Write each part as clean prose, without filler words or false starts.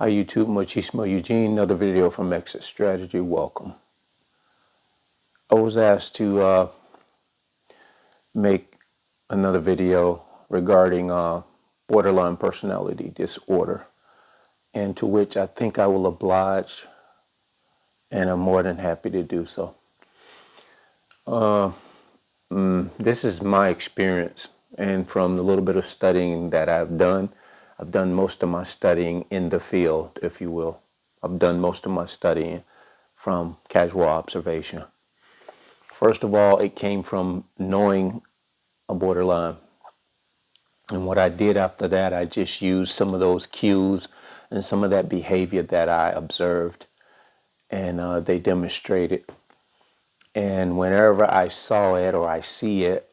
Hi YouTube, Machismo Eugene, another video from Exit Strategy. Welcome. I was asked to make another video regarding borderline personality disorder, and to which I think I will oblige, and I'm more than happy to do so. This is my experience, and from the little bit of studying that I've done most of my studying in the field, if you will. I've done most of my studying from casual observation. First of all, it came from knowing a borderline. And what I did after that, I just used some of those cues and some of that behavior that I observed, and they demonstrated. And whenever I saw it or I see it,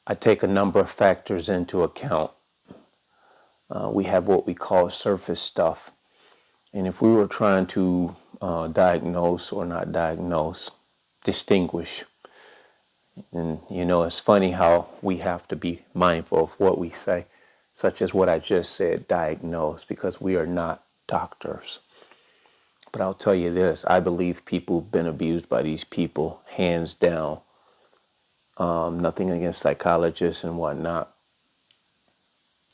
I take a number of factors into account. We have what we call surface stuff. And if we were trying to diagnose or not diagnose, distinguish, and it's funny how we have to be mindful of what we say, such as what I just said, diagnose, because we are not doctors. But I'll tell you this, I believe people have been abused by these people, hands down. Nothing against psychologists and whatnot.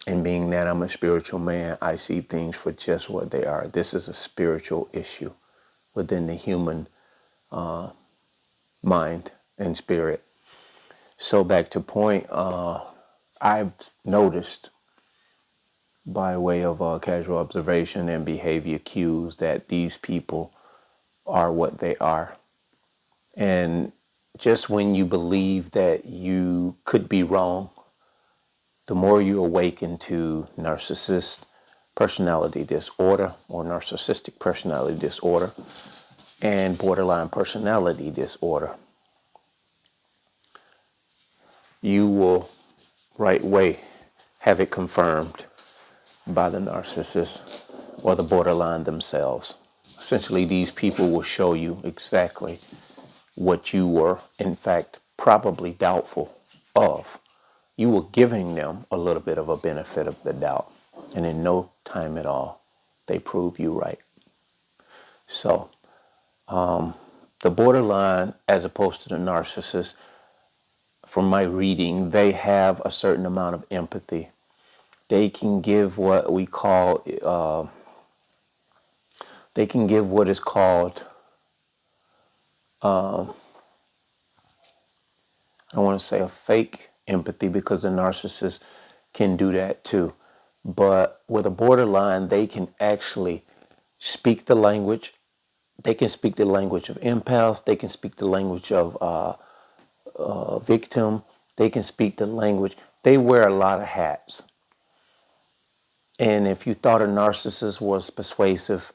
And being that I'm a spiritual man, I see things for just what they are. This is a spiritual issue within the human mind and spirit. So back to point, I've noticed by way of casual observation and behavior cues that these people are what they are. And just when you believe that you could be wrong, the more you awaken to narcissist personality disorder or narcissistic personality disorder and borderline personality disorder, you will right away have it confirmed by the narcissist or the borderline themselves. Essentially, these people will show you exactly what you were, in fact, probably doubtful of. You were giving them a little bit of a benefit of the doubt, and in no time at all, they prove you right. So, the borderline, as opposed to the narcissist, from my reading, they have a certain amount of empathy. They can give what we call, they can give what is called, I don't want to say a fake empathy, because the narcissist can do that too. But with a borderline, they can actually speak the language. They can speak the language of impulse. They can speak the language of victim. They can speak the language. They wear a lot of hats. And if you thought a narcissist was persuasive,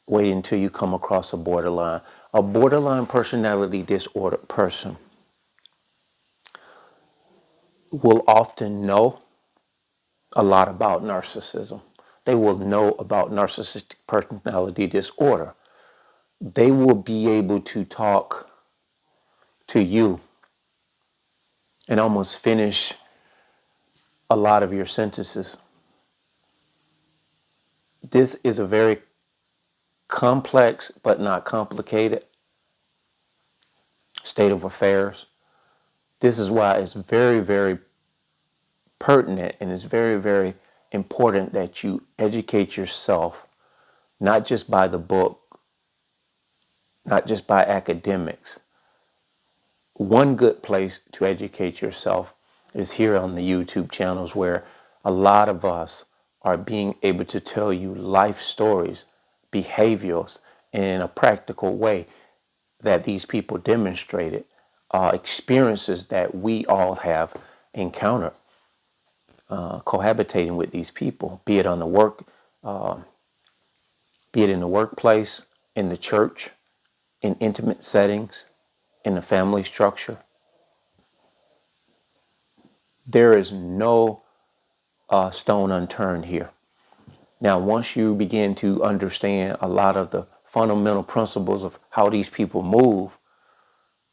wait until you come across a borderline. A borderline personality disorder person will often know a lot about narcissism. They will know about narcissistic personality disorder. They will be able to talk to you and almost finish a lot of your sentences. This is a very complex but not complicated state of affairs. This is why it's very, very pertinent, and it's very, very important that you educate yourself, not just by the book, not just by academics. One good place to educate yourself is here on the YouTube channels, where a lot of us are being able to tell you life stories, behaviors in a practical way that these people demonstrated, experiences that we all have encountered cohabitating with these people, be it on the be it in the workplace, in the church, in intimate settings, in the family structure. There is no stone unturned here. Now, once you begin to understand a lot of the fundamental principles of how these people move,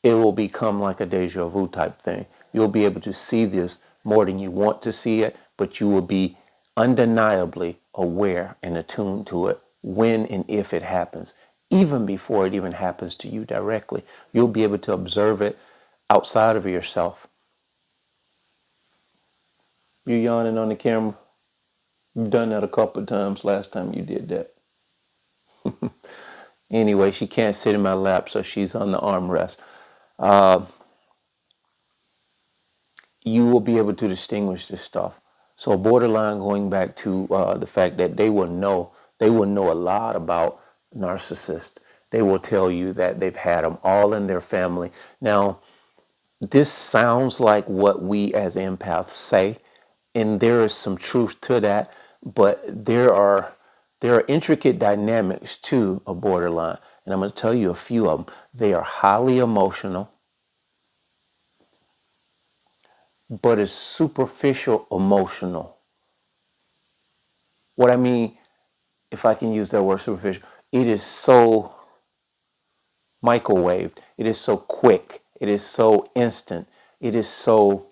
it will become like a deja vu type thing. You'll be able to see this more than you want to see it, but you will be undeniably aware and attuned to it when and if it happens, even before it even happens to you directly. You'll be able to observe it outside of yourself. You yawning on the camera? You've done that a couple of times last time you did that. Anyway, she can't sit in my lap, so she's on the armrest. You will be able to distinguish this stuff. So borderline, going back to the fact that they will know a lot about narcissists. They will tell you that they've had them all in their family. Now, this sounds like what we as empaths say, and there is some truth to that, but there are intricate dynamics to a borderline, and I'm going to tell you a few of them. They are highly emotional, but it's superficial emotional. What I mean, if I can use that word superficial, it is so microwaved. It is so quick. It is so instant. It is so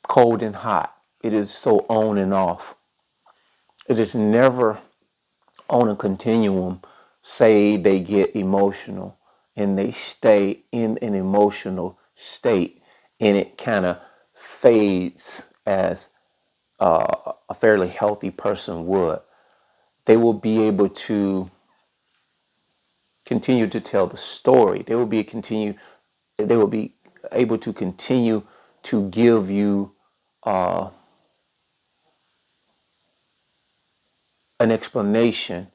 cold and hot. It is so on and off. It is never on a continuum. Say they get emotional and they stay in an emotional state, and it kind of fades as a fairly healthy person would. They will be able to continue to tell the story. They will be able to continue to give you an explanation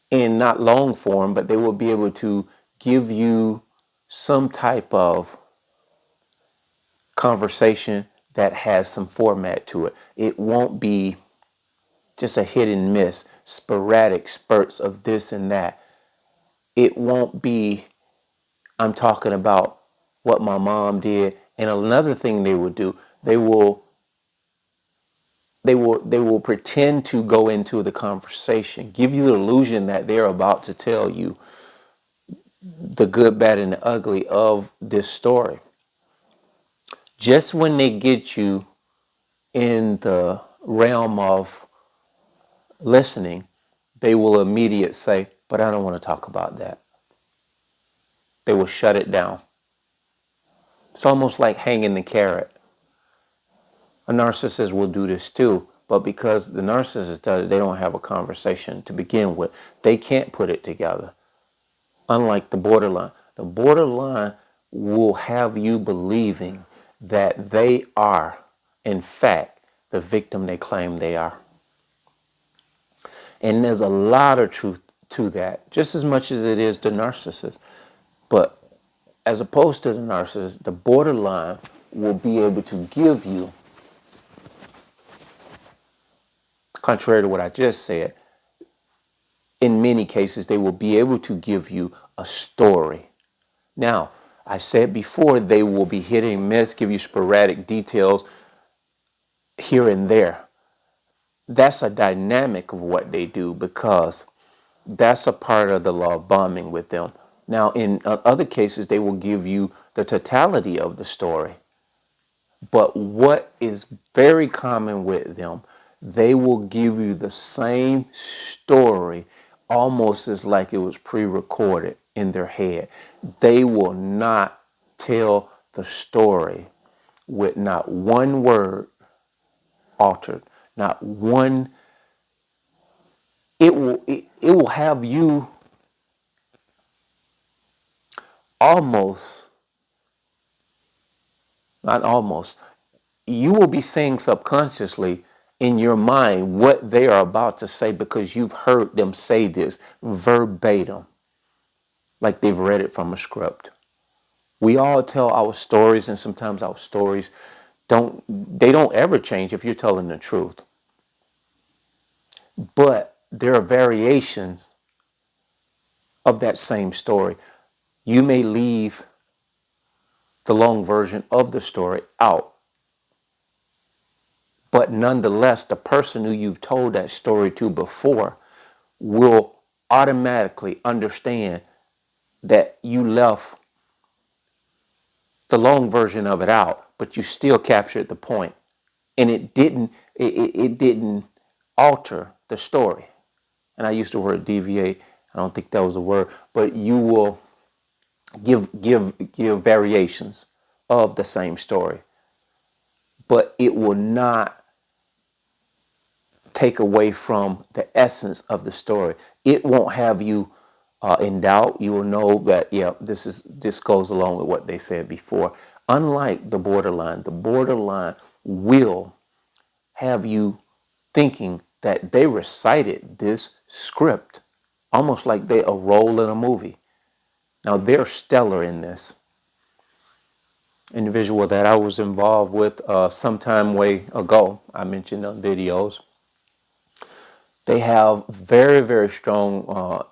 in not long form, but they will be able to give you some type of conversation that has some format to it. It won't be just a hit and miss, sporadic spurts of this and that. It won't be, I'm talking about what my mom did. And another thing they will do, they will pretend to go into the conversation, give you the illusion that they're about to tell you the good, bad, and the ugly of this story. Just when they get you in the realm of listening, they will immediately say, but I don't want to talk about that. They will shut it down. It's almost like hanging the carrot. A narcissist will do this too, but because the narcissist does it, they don't have a conversation to begin with. They can't put it together. Unlike the borderline will have you believing that they are, in fact, the victim they claim they are. And there's a lot of truth to that, just as much as it is the narcissist. But as opposed to the narcissist, the borderline will be able to give you, contrary to what I just said, in many cases, they will be able to give you a story. Now, I said before, they will be hit and miss, give you sporadic details here and there. That's a dynamic of what they do, because that's a part of the law of bombing with them. Now, in other cases, they will give you the totality of the story. But what is very common with them, they will give you the same story almost as like it was pre-recorded in their head. They will not tell the story with not one word altered, not one. It will have you almost, not almost, you will be saying subconsciously in your mind what they are about to say, because you've heard them say this verbatim, like they've read it from a script. We all tell our stories, and sometimes our stories don't ever change if you're telling the truth. But there are variations of that same story. You may leave the long version of the story out, but nonetheless, the person who you've told that story to before will automatically understand that you left the long version of it out, but you still captured the point. And it didn't it didn't alter the story. And I used the word deviate. I don't think that was a word, but you will give variations of the same story, but it will not take away from the essence of the story. It won't have you in doubt. You will know that this goes along with what they said before. Unlike the borderline will have you thinking that they recited this script almost like they a role in a movie. Now they're stellar in this. Individual that I was involved with some time way ago, I mentioned on videos, they have very, very strong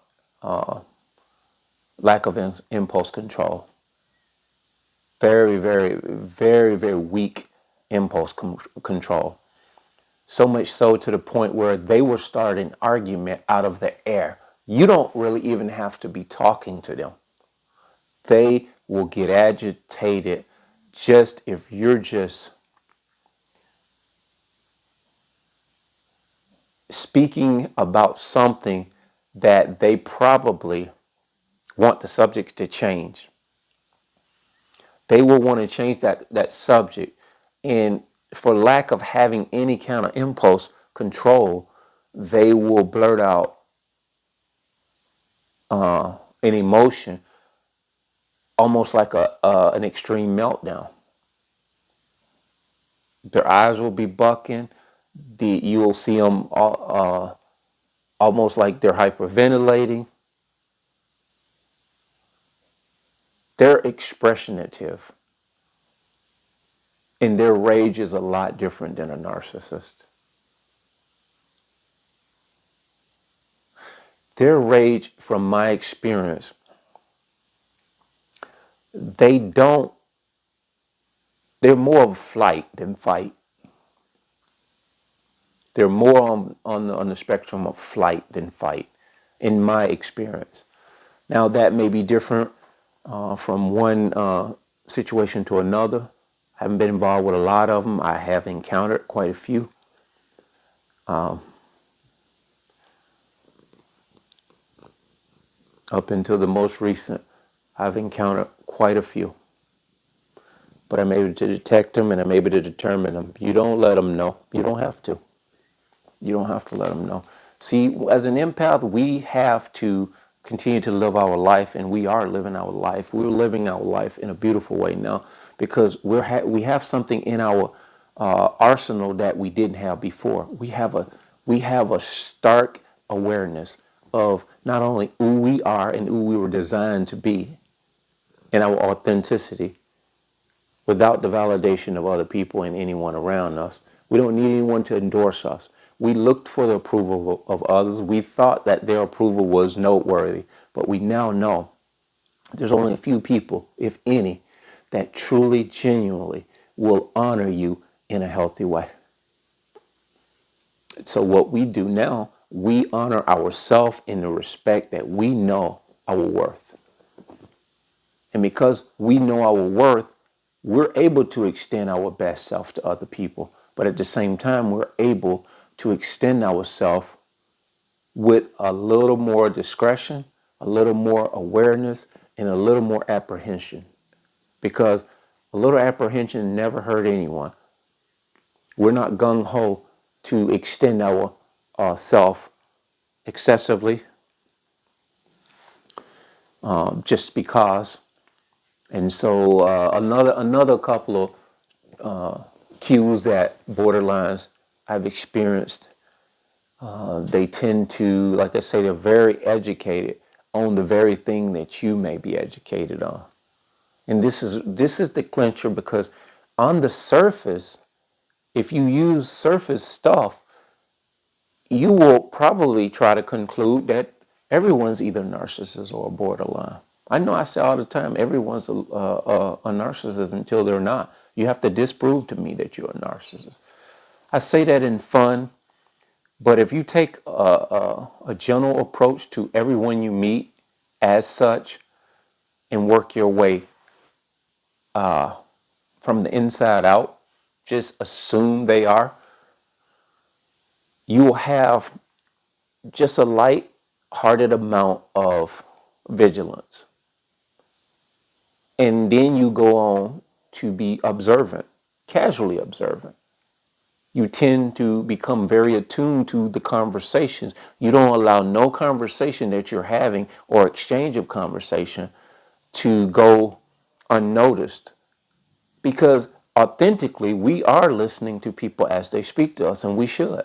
lack of impulse control. Very, very, very, very weak impulse control. So much so to the point where they will start an argument out of the air. You don't really even have to be talking to them. They will get agitated just if you're just speaking about something that they probably want the subject to change. They will want to change that subject. And for lack of having any kind of impulse control, they will blurt out an emotion almost like an extreme meltdown. Their eyes will be bucking. You will see them almost like they're hyperventilating. They're expressionative. And their rage is a lot different than a narcissist. Their rage, from my experience, they're more of flight than fight. They're more on the spectrum of flight than fight, in my experience. Now, that may be different from one situation to another. I haven't been involved with a lot of them. I have encountered quite a few. Up until the most recent, I've encountered quite a few. But I'm able to detect them and I'm able to determine them. You don't let them know. You don't have to. You don't have to let them know. See, as an empath, we have to continue to live our life, and we are living our life. We're living our life in a beautiful way now because we have something in our arsenal that we didn't have before. We have a stark awareness of not only who we are and who we were designed to be, and our authenticity, without the validation of other people and anyone around us. We don't need anyone to endorse us. We looked for the approval of others. We thought that their approval was noteworthy, but we now know there's only a few people, if any, that truly, genuinely will honor you in a healthy way. So what we do now, we honor ourselves in the respect that we know our worth. And because we know our worth, we're able to extend our best self to other people. But at the same time, we're able to extend ourselves with a little more discretion, a little more awareness, and a little more apprehension. Because a little apprehension never hurt anyone. We're not gung-ho to extend our self excessively just because. And so another couple of cues that borderlines I've experienced, they tend to, like I say, they're very educated on the very thing that you may be educated on. And this is the clincher, because on the surface, if you use surface stuff, you will probably try to conclude that everyone's either a narcissist or a borderline. I know I say all the time, everyone's a narcissist until they're not. You have to disprove to me that you're a narcissist. I say that in fun, but if you take a general approach to everyone you meet as such and work your way from the inside out, just assume they are, you will have just a light-hearted amount of vigilance. And then you go on to be observant, casually observant. You tend to become very attuned to the conversations. You don't allow no conversation that you're having or exchange of conversation to go unnoticed, because authentically we are listening to people as they speak to us, and we should.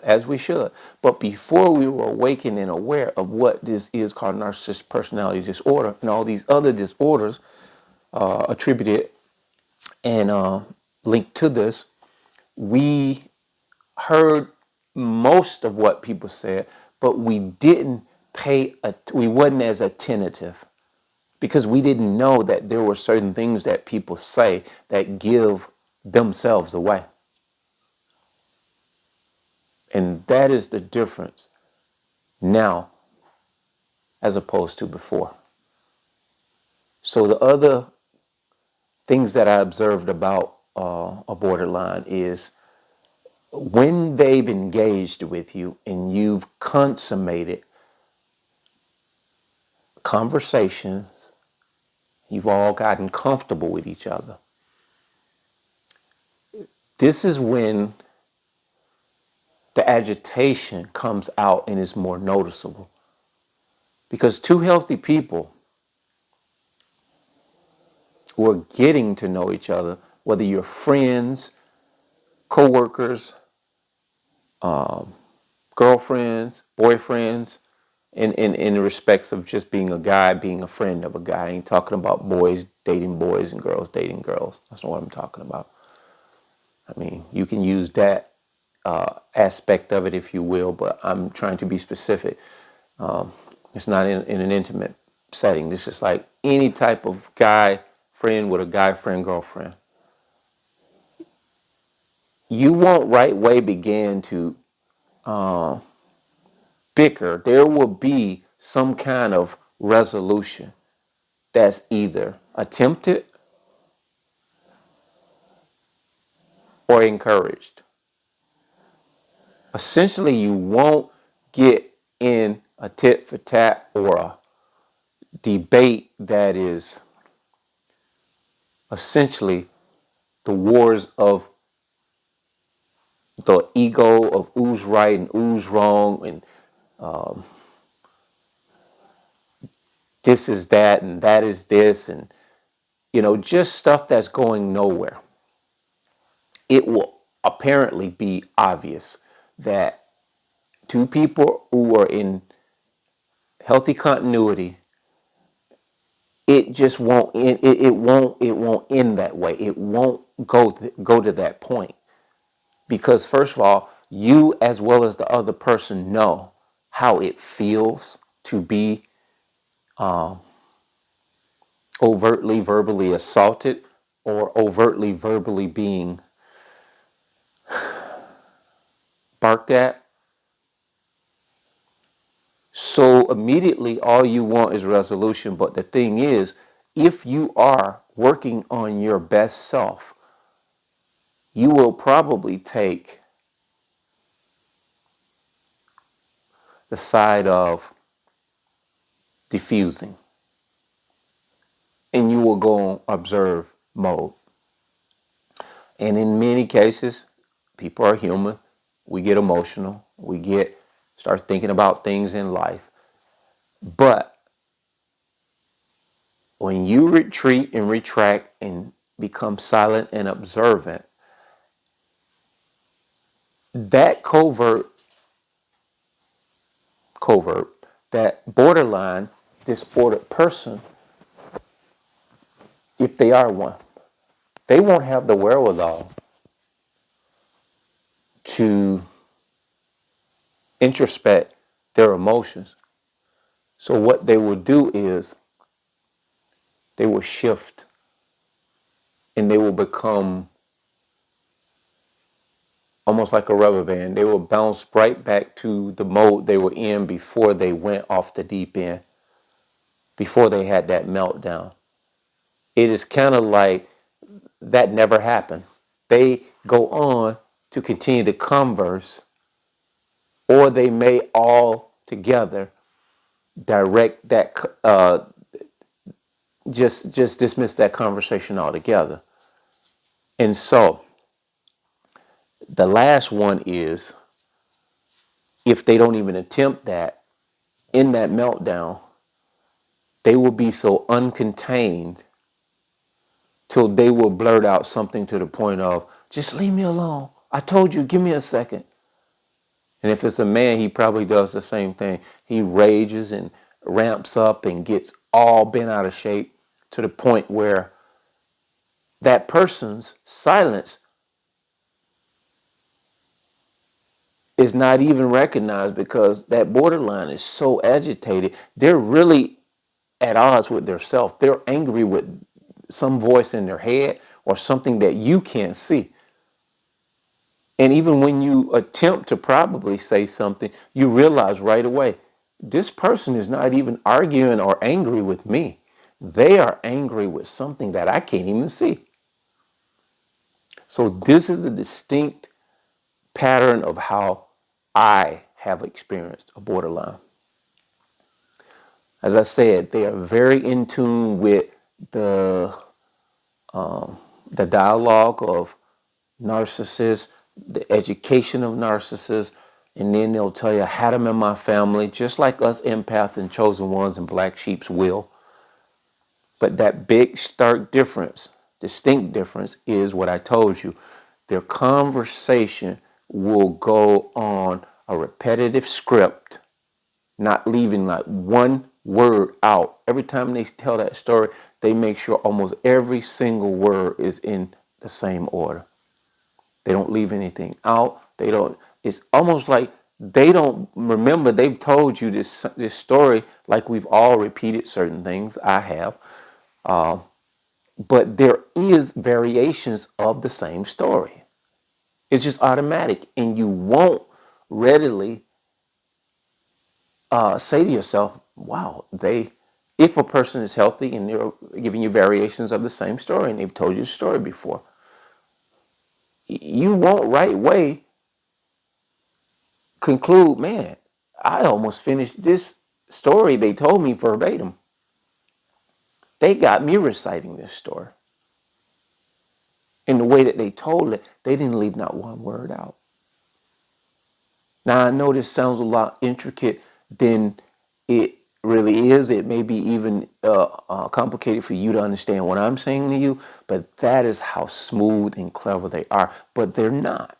But before we were awakened and aware of what this is called narcissistic personality disorder and all these other disorders attributed and linked to this, we heard most of what people said, but we didn't we wasn't as attentive, because we didn't know that there were certain things that people say that give themselves away. And that is the difference now as opposed to before. So the other things that I observed about a borderline is when they've engaged with you and you've consummated conversations, you've all gotten comfortable with each other. This is when the agitation comes out and is more noticeable. Because two healthy people who are getting to know each other, whether you're friends, co-workers, girlfriends, boyfriends, in the respects of just being a guy, being a friend of a guy. I ain't talking about boys dating boys and girls dating girls. That's not what I'm talking about. I mean, you can use that aspect of it if you will, but I'm trying to be specific. It's not in an intimate setting. This is like any type of guy friend with a guy friend girlfriend. You won't right way begin to bicker. There will be some kind of resolution that's either attempted or encouraged. Essentially, you won't get in a tit for tat or a debate that is essentially the wars of the ego of who's right and who's wrong, and this is that and that is this, and just stuff that's going nowhere. It will apparently be obvious that two people who are in healthy continuity, it just won't end, it won't end that way. It won't go to that point, because first of all, you as well as the other person know how it feels to be overtly verbally assaulted or overtly verbally being barked at. So immediately all you want is resolution. But the thing is, if you are working on your best self, you will probably take the side of diffusing, and you will go on observe mode. And in many cases, people are human. We get emotional. Start thinking about things in life. But when you retreat and retract and become silent and observant, that covert, that borderline disordered person, if they are one, they won't have the wherewithal to introspect their emotions. So what they will do is they will shift and they will become almost like a rubber band. They will bounce right back to the mode they were in before they went off the deep end, before they had that meltdown. It is kind of like that never happened. They go on to continue to converse or they may all together direct that, just dismiss that conversation altogether. And so the last one is, if they don't even attempt that in that meltdown, they will be so uncontained till they will blurt out something to the point of, just leave me alone. I told you, give me a second. And if it's a man, he probably does the same thing. He rages and ramps up and gets all bent out of shape to the point where that person's silence is not even recognized, because that borderline is so agitated. They're really at odds with their self. They're angry with some voice in their head or something that you can't see. And even when you attempt to probably say something, you realize right away, this person is not even arguing or angry with me. They are angry with something that I can't even see. So this is a distinct pattern of how I have experienced a borderline. As I said, they are very in tune with the the dialogue of narcissists, the education of narcissists, and then they'll tell you, I had them in my family, just like us empaths and chosen ones and black sheeps will. But that big, stark difference, distinct difference, is what I told you. Their conversation will go on a repetitive script, not leaving like one word out. Every time they tell that story, they make sure almost every single word is in the same order. They don't leave anything out. They don't. It's almost like they don't remember. They've told you this story, like we've all repeated certain things. I have, but there is variations of the same story. It's just automatic, and you won't readily say to yourself, "Wow, they." If a person is healthy and they're giving you variations of the same story, and they've told you the story before, you won't right away conclude, man, I almost finished this story they told me verbatim. They got me reciting this story. In the way that they told it, they didn't leave not one word out. Now, I know this sounds a lot intricate than it really is. It may be even complicated for you to understand what I'm saying to you, but that is how smooth and clever they are. But they're not.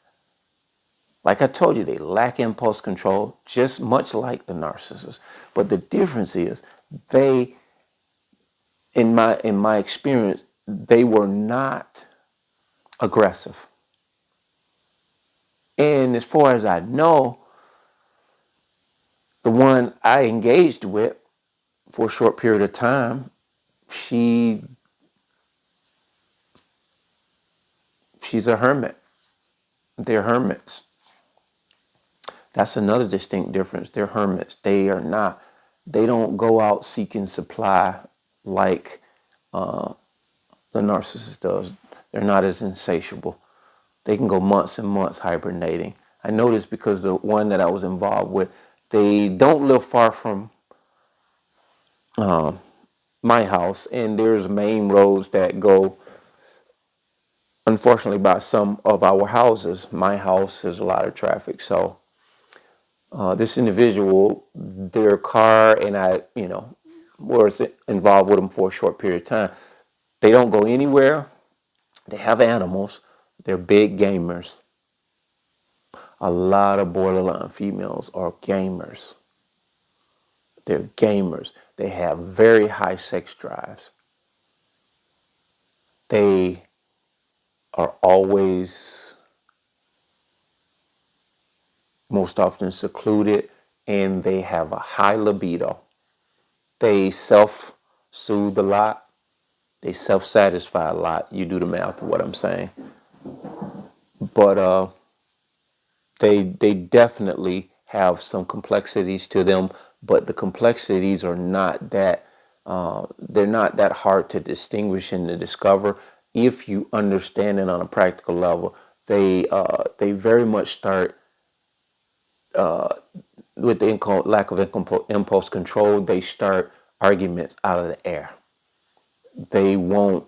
Like I told you, they lack impulse control, just much like the narcissists. But the difference is, they, in my experience, they were not aggressive. And as far as I know, the one I engaged with for a short period of time, she's a hermit. They're hermits. That's another distinct difference. They're hermits. They don't go out seeking supply like the narcissist does. They're not as insatiable. They can go months and months hibernating. I know this because the one that I was involved with, they don't live far from my house, and there's main roads that go, unfortunately, by some of our houses. My house, there's a lot of traffic, so this individual, their car, and I, was involved with them for a short period of time. They don't go anywhere. They have animals. They're big gamers. A lot of borderline females are gamers. They're gamers. They have very high sex drives. They are always, most often, secluded, and they have a high libido. They self-soothe a lot. They self-satisfy a lot. You do the math of what I'm saying. But they definitely have some complexities to them, but the complexities are not that they're not that hard to distinguish and to discover if you understand it on a practical level. They very much start with the lack of impulse control, they start arguments out of the air. They won't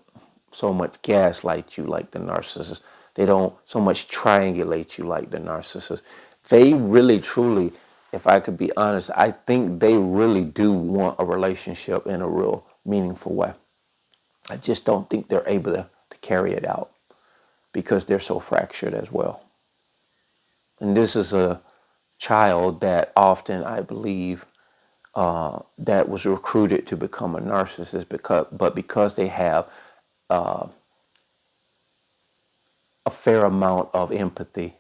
so much gaslight you like the narcissist. They don't so much triangulate you like the narcissist. They really, truly, if I could be honest, I think they really do want a relationship in a real meaningful way. I just don't think they're able to carry it out because they're so fractured as well. And this is a child that often, I believe, that was recruited to become a narcissist, because they have a fair amount of empathy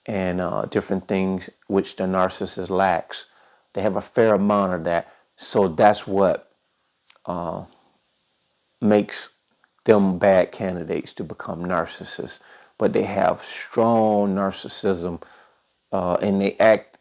and different things which the narcissist lacks. They have a fair amount of that. So that's what makes them bad candidates to become narcissists. But they have strong narcissism and they act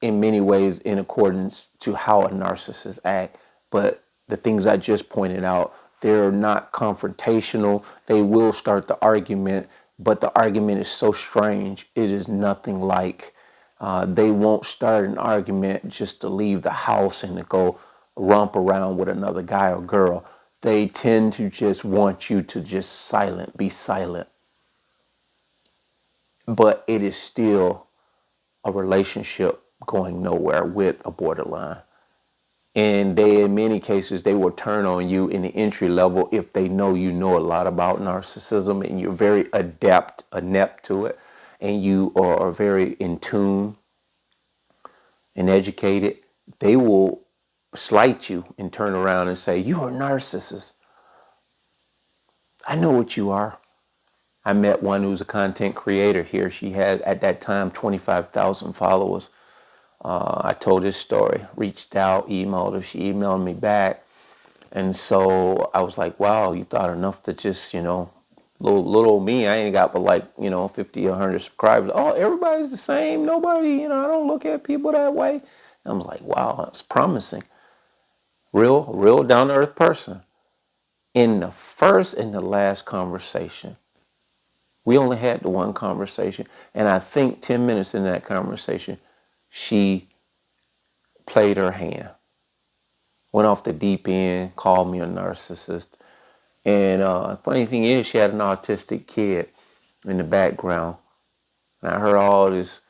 in many ways in accordance to how a narcissist act. But the things I just pointed out, they're not confrontational. They will start the argument, but the argument is so strange. It is nothing like. They won't start an argument just to leave the house and to go romp around with another guy or girl. They tend to just want you to just be silent. But it is still a relationship going nowhere with a borderline. And they, in many cases, they will turn on you in the entry level if they know you know a lot about narcissism and you're very inept to it, and you are very in tune and educated. They will slight you and turn around and say, "You're a narcissist. I know what you are." I met one who's a content creator here. She had, at that time, 25,000 followers. I told this story, reached out, emailed her. She emailed me back. And so I was like, wow, you thought enough to just, little me. I ain't got but 50 or 100 subscribers. Oh, everybody's the same. Nobody, I don't look at people that way. And I was like, wow, that's promising. Real down to earth person. In the first and the last conversation, we only had the one conversation. And I think 10 minutes in that conversation, she played her hand, went off the deep end, called me a narcissist. And funny thing is, she had an autistic kid in the background. And I heard all this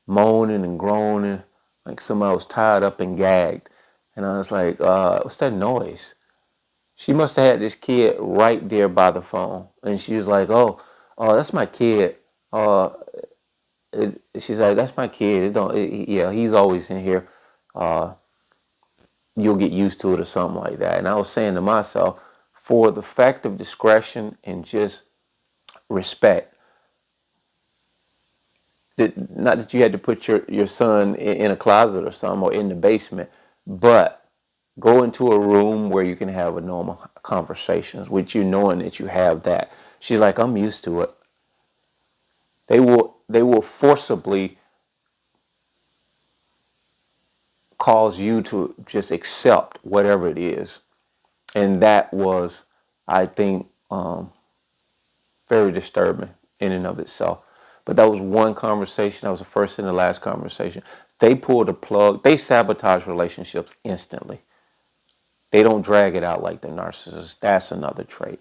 moaning and groaning, like somebody was tied up and gagged. And I was like, what's that noise? She must have had this kid right there by the phone. And she was like, oh, that's my kid. She's like, that's my kid. Yeah, he's always in here. You'll get used to it or something like that. And I was saying to myself, for the fact of discretion and just respect, not that you had to put your son in a closet or something or in the basement, but go into a room where you can have a normal conversations with you knowing that you have that. She's like, I'm used to it. They will forcibly cause you to just accept whatever it is. And that was, I think, very disturbing in and of itself. But that was one conversation. That was the first and the last conversation. They pulled the plug. They sabotage relationships instantly. They don't drag it out like the narcissist. That's another trait.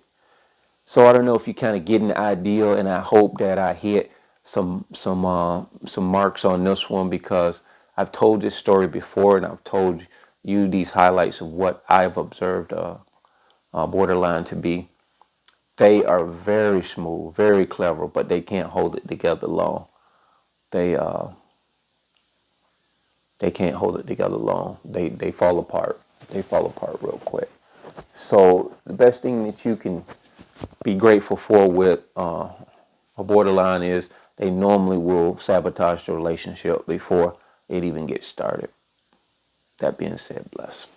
So I don't know if you kind of get an idea, and I hope that I hit some marks on this one, because I've told this story before, and I've told you these highlights of what I've observed borderline to be. They are very smooth, very clever, but they can't hold it together long. They can't hold it together long. They fall apart. They fall apart real quick. So the best thing that you can be grateful for with a borderline is they normally will sabotage the relationship before it even gets started. That being said, bless.